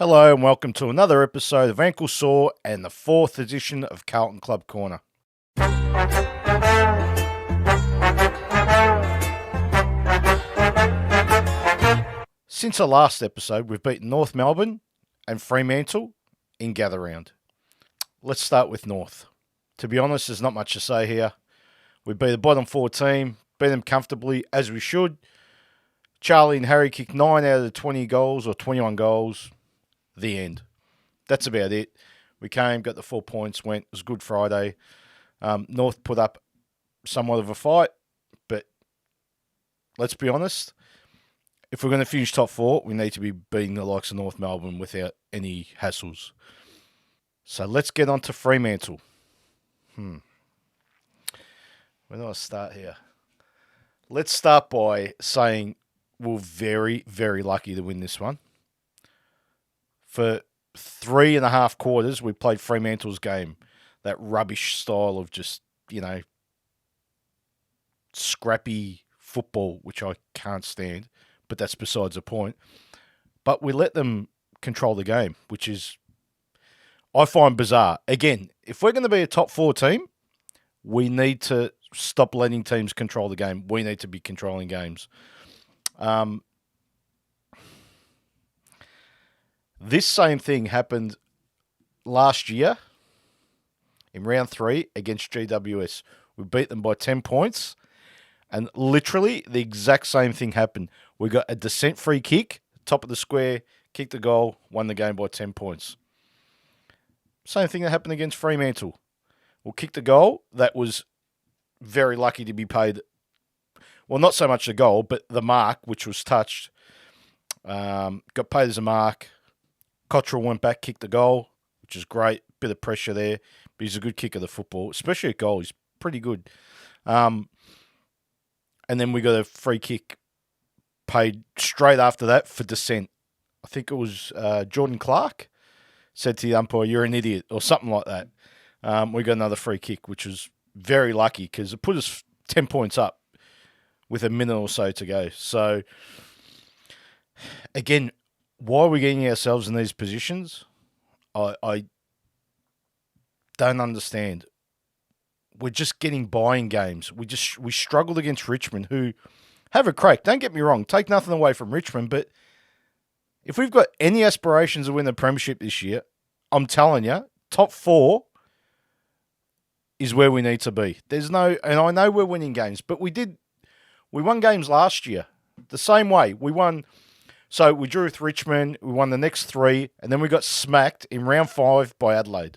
Hello and welcome to another episode of Ankle Sore and the fourth edition of Carlton Club Corner. Since our last episode, we've beaten North Melbourne and Fremantle in gather round. Let's start with North. To be honest, there's not much to say here. We beat the bottom four team, beat them comfortably as we should. Charlie and Harry kicked 9 out of the 20 goals or 21 goals. The end. That's about it. We came, got the 4 points, went. It was Good Friday. North put up somewhat of a fight, but let's be honest. If we're going to finish top four, we need to be beating the likes of North Melbourne without any hassles. So let's get on to Fremantle. Where do I start here? Let's start by saying we're very, very lucky to win this one. For 3.5 quarters, we played Fremantle's game. That rubbish style of just, scrappy football, which I can't stand. But that's besides the point. But we let them control the game, which is, I find bizarre. Again, if we're going to be a top four team, we need to stop letting teams control the game. We need to be controlling games. This same thing happened last year in round 3 against GWS. We beat them by 10 points, and literally the exact same thing happened. We got a descent free kick, top of the square, kicked the goal, won the game by 10 points. Same thing that happened against Fremantle. We'll kick the goal. That was very lucky to be paid. Well, not so much the goal, but the mark, which was touched. Got paid as a mark. Cottrell went back, kicked the goal, which is great. Bit of pressure there, but he's a good kicker of the football, especially at goal. He's pretty good. And then we got a free kick paid straight after that for dissent. I think it was Jordan Clark said to the umpire, "You're an idiot," or something like that. We got another free kick, which was very lucky because it put us 10 points up with a minute or so to go. So, again, why are we getting ourselves in these positions? I don't understand. We're just getting by in games. We struggled against Richmond, who have a crack. Don't get me wrong. Take nothing away from Richmond, but if we've got any aspirations to win the premiership this year, I'm telling you, top 4 is where we need to be. And I know we're winning games, but we won games last year the same way. We won. So we drew with Richmond, we won the next 3, and then we got smacked in round 5 by Adelaide.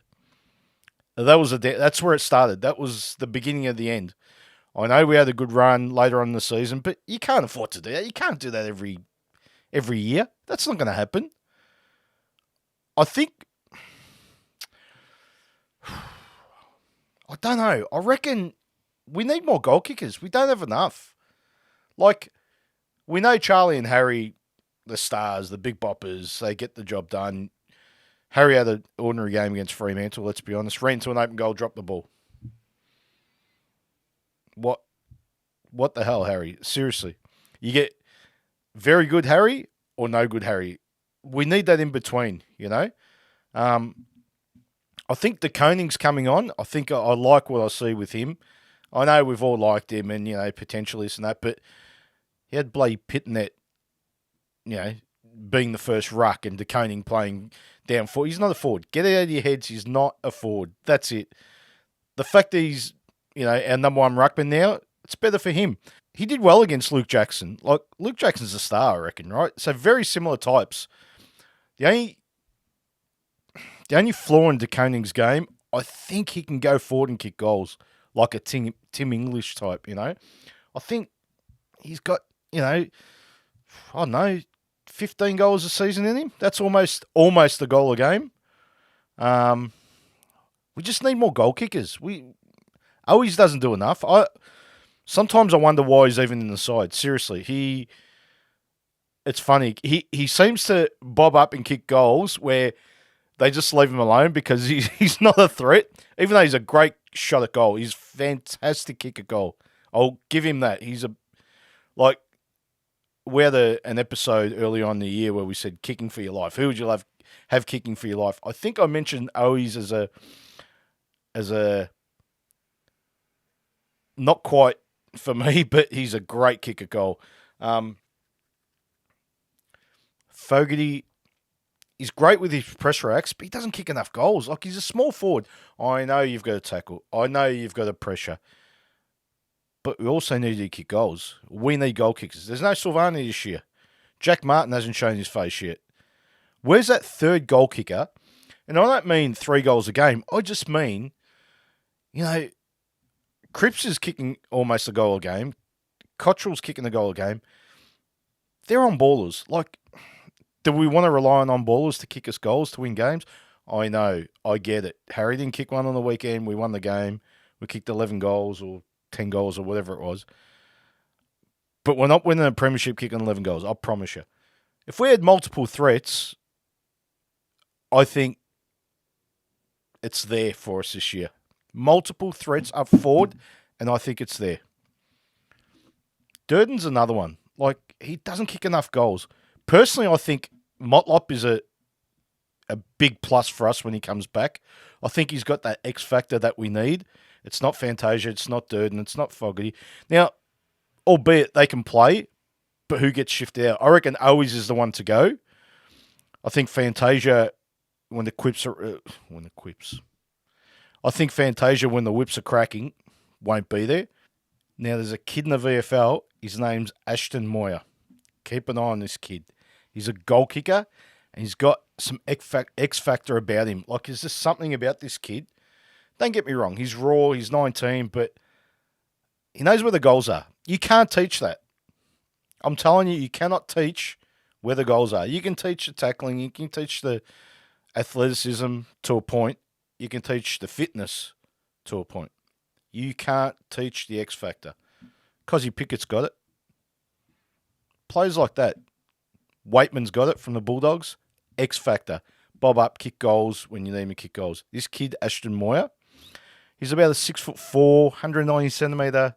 That's where it started. That was the beginning of the end. I know we had a good run later on in the season, but you can't afford to do that. You can't do that every year. That's not going to happen. I think, I don't know. I reckon we need more goal kickers. We don't have enough. We know Charlie and Harry, the stars, the big boppers, they get the job done. Harry had an ordinary game against Fremantle, let's be honest. Ran into an open goal, dropped the ball. What the hell, Harry? Seriously. You get very good Harry or no good Harry. We need that in between, I think De Koning's coming on. I think I like what I see with him. I know we've all liked him and, potentially this and that, but he had bloody Pitnet, being the first ruck and De Koning playing down forward. He's not a forward. Get it out of your heads. He's not a forward. That's it. The fact that he's, our number one ruckman now, it's better for him. He did well against Luke Jackson. Luke Jackson's a star, I reckon, right? So very similar types. The only flaw in De Koning's game, I think he can go forward and kick goals like a Tim English type, I think he's got, I don't know, 15 goals a season in him. That's almost a goal a game. We just need more goal kickers. Always doesn't do enough. Sometimes I wonder why he's even in the side. Seriously, it's funny. He seems to bob up and kick goals where they just leave him alone because he's not a threat. Even though he's a great shot at goal, he's fantastic kick at goal. I'll give him that. He's we had an episode early on in the year where we said kicking for your life. Who would you have kicking for your life? I think I mentioned Owies as a not quite for me, but he's a great kicker goal. Fogarty, he's great with his pressure acts, but he doesn't kick enough goals. Like, he's a small forward. I know you've got to tackle. I know you've got to pressure. But we also need to kick goals. We need goal kickers. There's no Silvani this year. Jack Martin hasn't shown his face yet. Where's that third goal kicker? And I don't mean 3 goals a game. I just mean, Cripps is kicking almost a goal a game. Cottrell's kicking a goal a game. They're on ballers. Like, do we want to rely on ballers to kick us goals to win games? I know. I get it. Harry didn't kick one on the weekend. We won the game. We kicked 11 goals or 10 goals or whatever it was. But we're not winning a premiership kicking 11 goals. I promise you. If we had multiple threats, I think it's there for us this year. Multiple threats up forward, and I think it's there. Durden's another one. Like, he doesn't kick enough goals. Personally, I think Motlop is a big plus for us when he comes back. I think he's got that X factor that we need. It's not Fantasia, it's not Durden, it's not Fogarty. Now, albeit they can play, but who gets shifted out? I reckon Owies is the one to go. I think Fantasia, I think Fantasia, when the whips are cracking, won't be there. Now, there's a kid in the VFL. His name's Ashton Moyer. Keep an eye on this kid. He's a goal kicker, and he's got some X factor about him. Like, there's just something about this kid. Don't get me wrong. He's raw. He's 19, but he knows where the goals are. You can't teach that. I'm telling you, you cannot teach where the goals are. You can teach the tackling. You can teach the athleticism to a point. You can teach the fitness to a point. You can't teach the X factor. Cosy Pickett's got it. Players like that. Waitman's got it from the Bulldogs. X factor. Bob up, kick goals when you need him to kick goals. This kid, Ashton Moyer, he's about a 6'4", 190 centimetre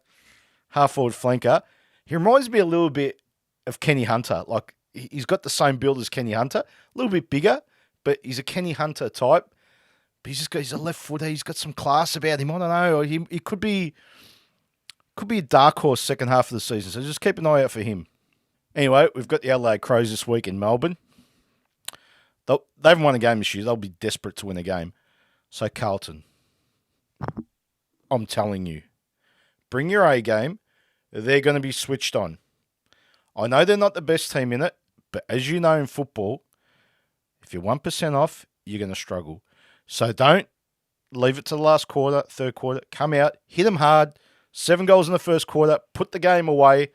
half-forward flanker. He reminds me a little bit of Kenny Hunter. Like, he's got the same build as Kenny Hunter. A little bit bigger, but he's a Kenny Hunter type. But he's a left footer. He's got some class about him. I don't know. He could be a dark horse second half of the season. So just keep an eye out for him. Anyway, we've got the Adelaide Crows this week in Melbourne. They haven't won a game this year. They'll be desperate to win a game. So Carlton, I'm telling you, bring your A game. They're going to be switched on. I know they're not the best team in it, but as you know in football, if you're 1% off, you're going to struggle. So don't leave it to the last quarter, third quarter. Come out, hit them hard. 7 goals in the first quarter. Put the game away.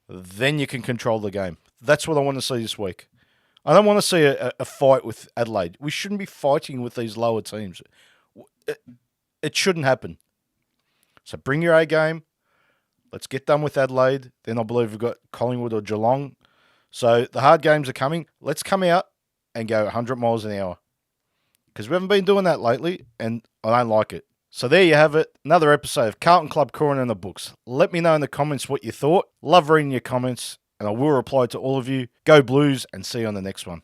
Then you can control the game. That's what I want to see this week. I don't want to see a fight with Adelaide. We shouldn't be fighting with these lower teams. It shouldn't happen. So bring your A game. Let's get done with Adelaide. Then I believe we've got Collingwood or Geelong. So the hard games are coming. Let's come out and go 100 miles an hour. Because we haven't been doing that lately, and I don't like it. So there you have it. Another episode of Carlton Club Corner in the books. Let me know in the comments what you thought. Love reading your comments, and I will reply to all of you. Go Blues, and see you on the next one.